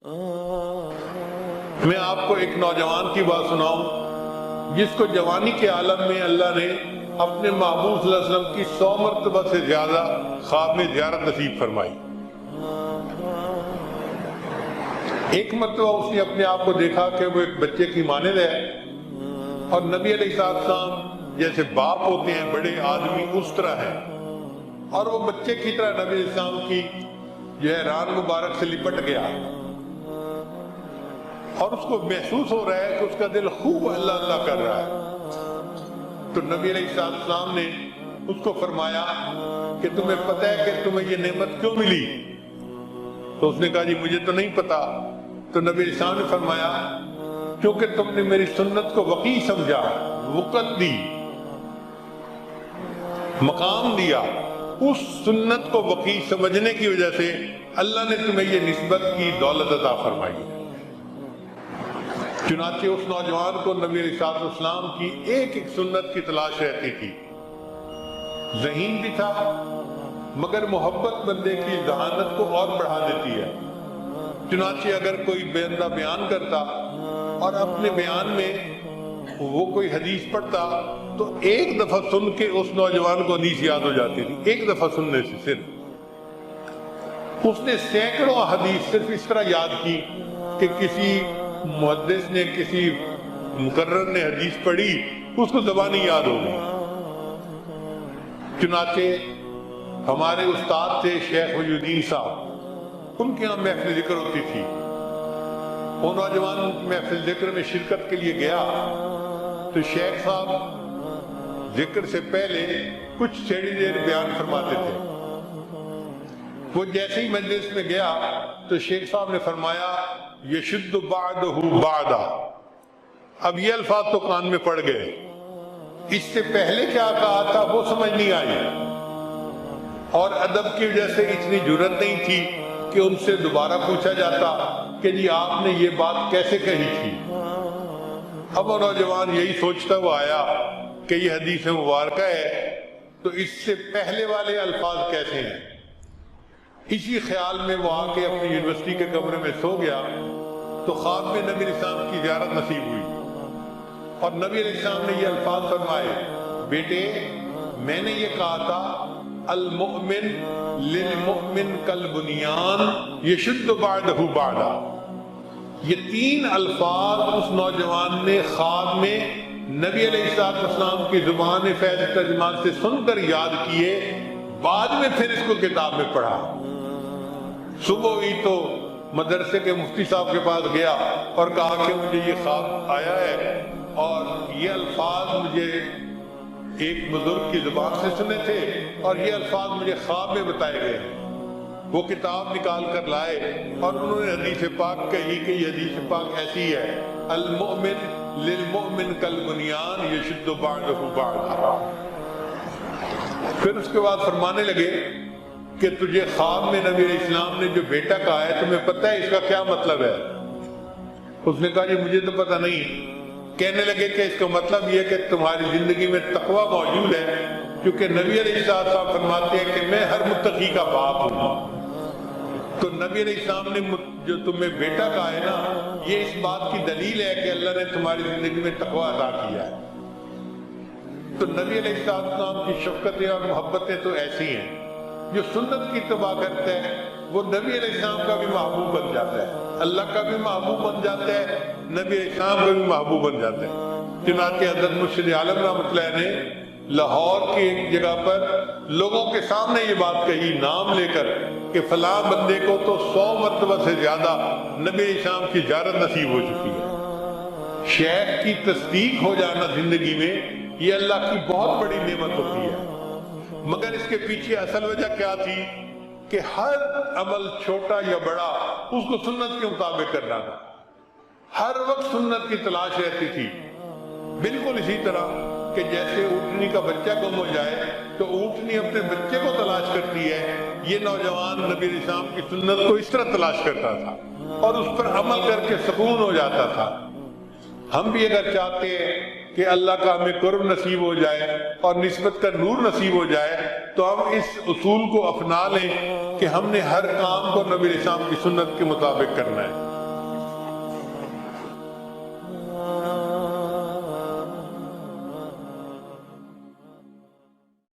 میں آپ کو ایک نوجوان کی بات سناؤں جس کو جوانی کے عالم میں اللہ نے اپنے محبوب صلی اللہ علیہ وسلم کی 100 مرتبہ سے زیادہ خواب میں زیارت نصیب فرمائی۔ ایک مرتبہ اس نے اپنے آپ کو دیکھا کہ وہ ایک بچے کی مانند ہے اور نبی علیہ السلام جیسے باپ ہوتے ہیں بڑے آدمی اس طرح ہے، اور وہ بچے کی طرح نبی علیہ السلام کی جو ہے ران مبارک سے لپٹ گیا، اور اس کو محسوس ہو رہا ہے کہ اس کا دل خوب اللہ اللہ کر رہا ہے۔ تو نبی علیہ السلام نے اس کو فرمایا کہ تمہیں پتہ ہے کہ تمہیں یہ نعمت کیوں ملی؟ تو اس نے کہا جی مجھے تو نہیں پتا۔ تو نبی علیہ السلام نے فرمایا کیونکہ تم نے میری سنت کو وقیع سمجھا، وقت دی، مقام دیا، اس سنت کو وقیع سمجھنے کی وجہ سے اللہ نے تمہیں یہ نسبت کی، دولت عطا فرمائی۔ چنانچہ اس نوجوان کو نبی علیہ السلام کی ایک ایک سنت کی تلاش رہتی تھی، ذہین بھی تھا مگر محبت بندے کی ذہانت کو اور بڑھا دیتی ہے۔ چنانچہ اگر کوئی بندہ بیان کرتا اور اپنے بیان میں وہ کوئی حدیث پڑھتا تو ایک دفعہ سن کے اس نوجوان کو حدیث یاد ہو جاتی تھی، ایک دفعہ سننے سے صرف۔ اس نے سینکڑوں حدیث صرف اس طرح یاد کی کہ کسی محدث نے، کسی مقرر نے حدیث پڑھی، اس کو زبانی یاد ہو گئی۔ چنانچہ ہمارے استاد تھے شیخ ولی الدین صاحب، ان کے یہاں محفل ذکر ہوتی تھی۔ وہ نوجوان محفل ذکر میں شرکت کے لیے گیا تو شیخ صاحب ذکر سے پہلے کچھ تھوڑی دیر بیان فرماتے تھے۔ وہ جیسے ہی مجلس میں گیا تو شیخ صاحب نے فرمایا یشد بعدہ بعدا، اب یہ الفاظ تو کان میں پڑ گئے، اس سے پہلے کیا کہا تھا وہ سمجھ نہیں آئی، اور ادب کی وجہ سے اتنی جرأت نہیں تھی کہ ان سے دوبارہ پوچھا جاتا کہ جی آپ نے یہ بات کیسے کہی تھی۔ اب وہ نوجوان یہی سوچتا ہوا آیا کہ یہ حدیث مبارکہ ہے تو اس سے پہلے والے الفاظ کیسے ہیں۔ اسی خیال میں وہ آ کے اپنی یونیورسٹی کے کمرے میں سو گیا تو خواب میں نبی علیہ السلام کی زیارت نصیب ہوئی، اور نبی علیہ السلام نے یہ الفاظ فرمائے بیٹے میں نے یہ کہا تھا المؤمن للمؤمن کالبنیان یشد بعدہ بعدا۔ یہ 3 الفاظ اس نوجوان نے خواب میں نبی علیہ السلام کی زبان فیض ترجمان سے سن کر یاد کیے، بعد میں پھر اس کو کتاب میں پڑھا۔ صبح ہوئی تو مدرسے کے مفتی صاحب کے پاس گیا اور کہا کہ مجھے یہ خواب آیا ہے اور یہ الفاظ مجھے ایک بزرگ کی زبان سے سنے تھے اور یہ الفاظ مجھے خواب میں بتائے گئے۔ وہ کتاب نکال کر لائے اور انہوں نے حدیث پاک کہی کہ یہ حدیث پاک ایسی ہے المؤمن للمؤمن کالبنیان یشد بعدہ بعدا۔ پھر اس کے بعد فرمانے لگے کہ تجھے خواب میں نبی علیہ السلام نے جو بیٹا کہا ہے تمہیں پتہ ہے اس کا کیا مطلب ہے؟ اس نے کہا جی مجھے تو پتہ نہیں۔ کہنے لگے کہ اس کا مطلب یہ کہ تمہاری زندگی میں تقوی موجود ہے، کیونکہ نبی علیہ السلام فرماتے ہیں کہ میں ہر متقی کا باپ ہوں۔ تو نبی علیہ السلام نے جو تمہیں بیٹا کہا ہے نا، یہ اس بات کی دلیل ہے کہ اللہ نے تمہاری زندگی میں تقوی عطا کیا ہے۔ تو نبی علیہ السلام کی شفقتیں اور محبتیں تو ایسی ہیں، جو سنت کی اتباع کرتا ہے وہ نبی علیہ السلام کا بھی محبوب بن جاتا ہے، اللہ کا بھی محبوب بن جاتا ہے، نبی علیہ السلام کا بھی محبوب بن جاتا ہے۔ چنانچہ حضرت مرشد عالم رحمۃ اللہ نے لاہور کی ایک جگہ پر لوگوں کے سامنے یہ بات کہی نام لے کر کہ فلاں بندے کو تو 100 مرتبہ سے زیادہ نبی علیہ السلام کی زیارت نصیب ہو چکی ہے۔ شیخ کی تصدیق ہو جانا زندگی میں یہ اللہ کی بہت بڑی نعمت ہوتی ہے، مگر اس کے پیچھے اصل وجہ کیا تھی کہ ہر عمل چھوٹا یا بڑا اس کو سنت کے مطابق کرنا تھا، ہر وقت سنت کی تلاش رہتی تھی۔ بالکل اسی طرح کہ جیسے اونٹنی کا بچہ گم ہو جائے تو اونٹنی اپنے بچے کو تلاش کرتی ہے، یہ نوجوان نبی علیہ السلام کی سنت کو اس طرح تلاش کرتا تھا اور اس پر عمل کر کے سکون ہو جاتا تھا۔ ہم بھی اگر چاہتے ہیں کہ اللہ کا ہمیں قرب نصیب ہو جائے اور نسبت کا نور نصیب ہو جائے تو ہم اس اصول کو اپنا لیں کہ ہم نے ہر کام کو نبی علیہ السلام کی سنت کے مطابق کرنا ہے۔